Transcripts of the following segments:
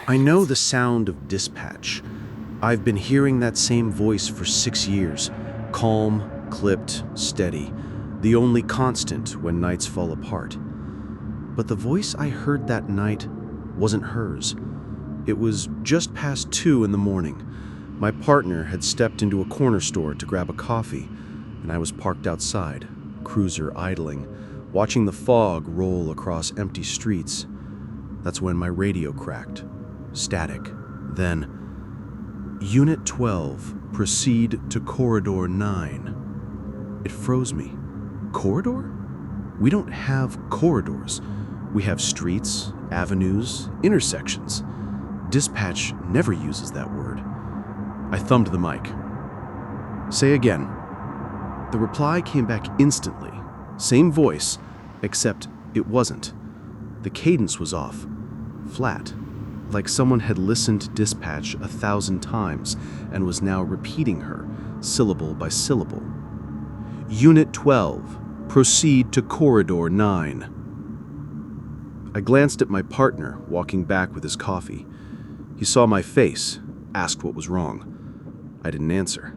I know the sound of dispatch. I've been hearing that same voice for 6 years. Calm, clipped, steady. The only constant when nights fall apart. But the voice I heard that night wasn't hers. It was just past 2 in the morning. My partner had stepped into a corner store to grab a coffee, and I was parked outside, cruiser idling, watching the fog roll across empty streets. That's when my radio cracked. Static. Then, Unit 12, proceed to Corridor 9. It froze me. Corridor? We don't have corridors. We have streets, avenues, intersections. Dispatch never uses that word. I thumbed the mic. Say again. The reply came back instantly. Same voice, except it wasn't. The cadence was off. Flat. Like someone had listened to dispatch 1,000 times and was now repeating her, syllable by syllable. Unit 12, proceed to Corridor 9. I glanced at my partner, walking back with his coffee. He saw my face, asked what was wrong. I didn't answer.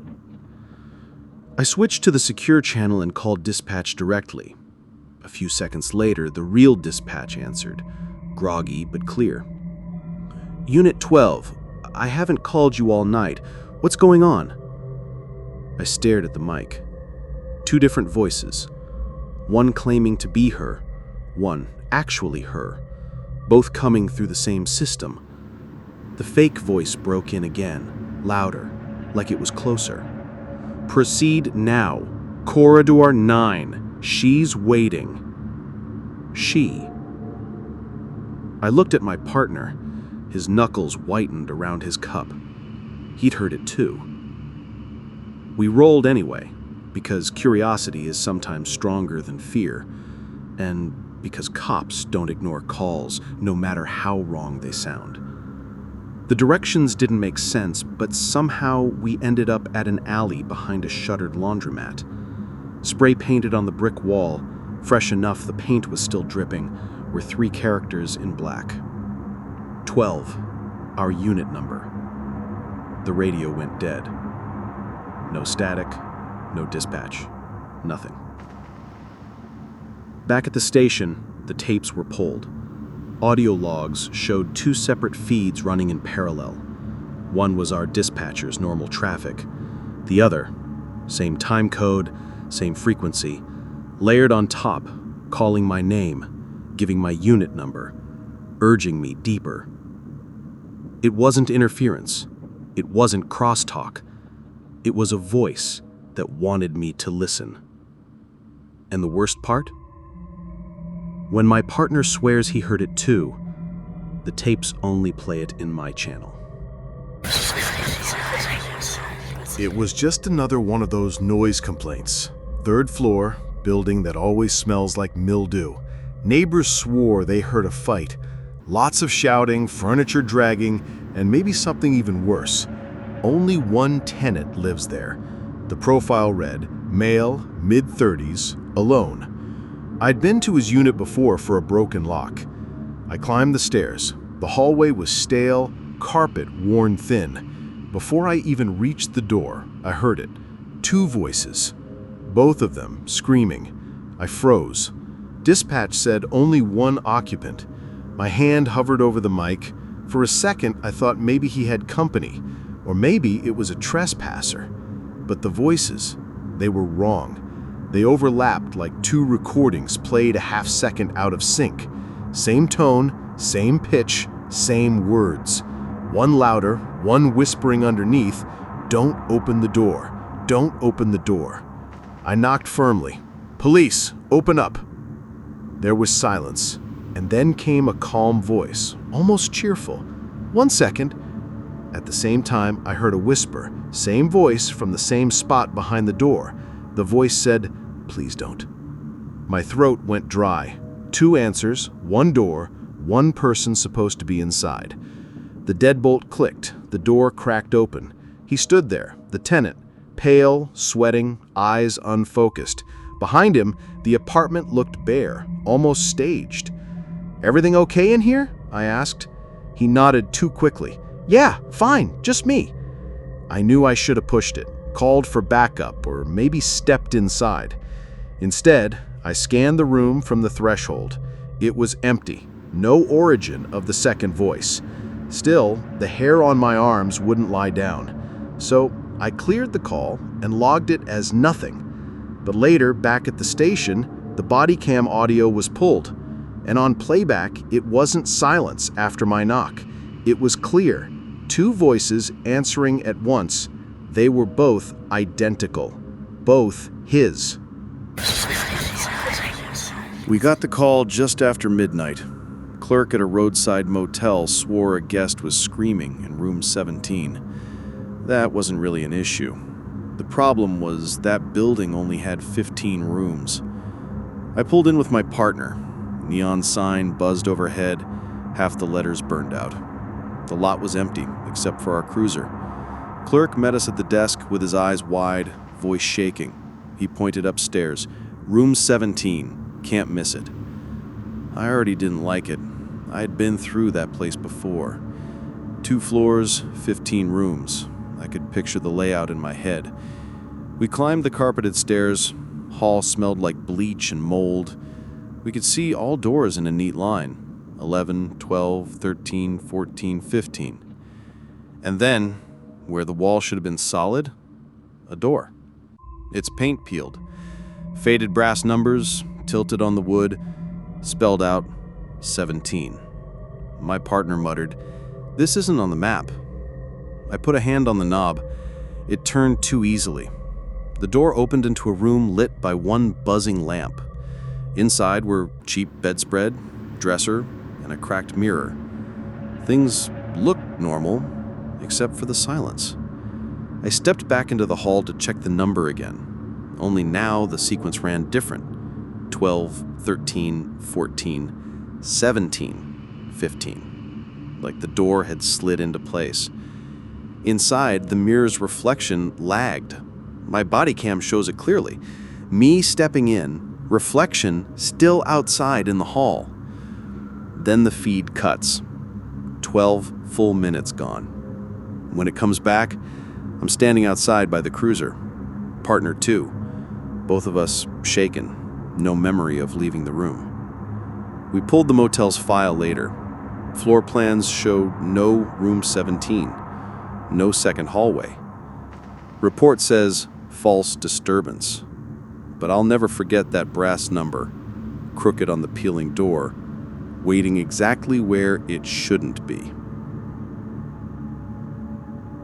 I switched to the secure channel and called dispatch directly. A few seconds later, the real dispatch answered, groggy but clear. Unit 12, I haven't called you all night. What's going on? I stared at the mic. 2 different voices. One claiming to be her, one actually her, both coming through the same system. The fake voice broke in again, louder, like it was closer. Proceed now. Corridor 9. She's waiting. She. I looked at my partner. His knuckles whitened around his cup. He'd heard it too. We rolled anyway, because curiosity is sometimes stronger than fear, and because cops don't ignore calls, no matter how wrong they sound. The directions didn't make sense, but somehow we ended up at an alley behind a shuttered laundromat. Spray painted on the brick wall, fresh enough the paint was still dripping, were 3 characters in black. 12, our unit number. The radio went dead. No static, no dispatch, nothing. Back at the station, the tapes were pulled. Audio logs showed 2 separate feeds running in parallel. One was our dispatcher's normal traffic. The other, same time code, same frequency, layered on top, calling my name, giving my unit number, urging me deeper. It wasn't interference. It wasn't crosstalk. It was a voice that wanted me to listen. And the worst part? When my partner swears he heard it too, the tapes only play it in my channel. It was just another one of those noise complaints. 3rd floor, building that always smells like mildew. Neighbors swore they heard a fight. Lots of shouting, furniture dragging, and maybe something even worse. Only one tenant lives there. The profile read, male, mid-30s, alone. I'd been to his unit before for a broken lock. I climbed the stairs. The hallway was stale, carpet worn thin. Before I even reached the door, I heard it. 2 voices. Both of them screaming. I froze. Dispatch said only 1 occupant. My hand hovered over the mic. For a second, I thought maybe he had company, or maybe it was a trespasser. But the voices, they were wrong. They overlapped like 2 recordings played a half-second out of sync. Same tone, same pitch, same words. One louder, one whispering underneath, "Don't open the door. Don't open the door." I knocked firmly. "Police, open up." There was silence, and then came a calm voice, almost cheerful. "1 second." At the same time, I heard a whisper, same voice from the same spot behind the door. The voice said, "Please don't." My throat went dry. 2 answers, 1 door, 1 person supposed to be inside. The deadbolt clicked, the door cracked open. He stood there, the tenant, pale, sweating, eyes unfocused. Behind him, the apartment looked bare, almost staged. "Everything okay in here?" I asked. He nodded too quickly. "Yeah, fine, just me." I knew I should have pushed it, called for backup, or maybe stepped inside. Instead, I scanned the room from the threshold. It was empty, no origin of the second voice. Still, the hair on my arms wouldn't lie down. So I cleared the call and logged it as nothing. But later, back at the station, the body cam audio was pulled. And on playback, it wasn't silence after my knock. It was clear. Two voices answering at once. They were both identical. Both his. We got the call just after midnight. Clerk at a roadside motel swore a guest was screaming in room 17. That wasn't really an issue. The problem was that building only had 15 rooms. I pulled in with my partner. Neon sign buzzed overhead, half the letters burned out. The lot was empty, except for our cruiser. Clerk met us at the desk with his eyes wide, voice shaking. He pointed upstairs. Room 17. Can't miss it. I already didn't like it. I had been through that place before. 2 floors, 15 rooms. I could picture the layout in my head. We climbed the carpeted stairs. Hall smelled like bleach and mold. We could see all doors in a neat line. 11, 12, 13, 14, 15. And then, where the wall should have been solid, a door. Its paint peeled. Faded brass numbers, tilted on the wood, spelled out 17. My partner muttered, "This isn't on the map." I put a hand on the knob. It turned too easily. The door opened into a room lit by one buzzing lamp. Inside were cheap bedspread, dresser, and a cracked mirror. Things looked normal, except for the silence. I stepped back into the hall to check the number again. Only now the sequence ran different. 12, 13, 14, 17, 15. Like the door had slid into place. Inside, the mirror's reflection lagged. My body cam shows it clearly. Me stepping in, reflection still outside in the hall. Then the feed cuts. 12 full minutes gone. When it comes back, I'm standing outside by the cruiser. Partner 2. Both of us shaken. No memory of leaving the room. We pulled the motel's file later. Floor plans showed no room 17. No second hallway. Report says false disturbance. But I'll never forget that brass number, crooked on the peeling door, waiting exactly where it shouldn't be.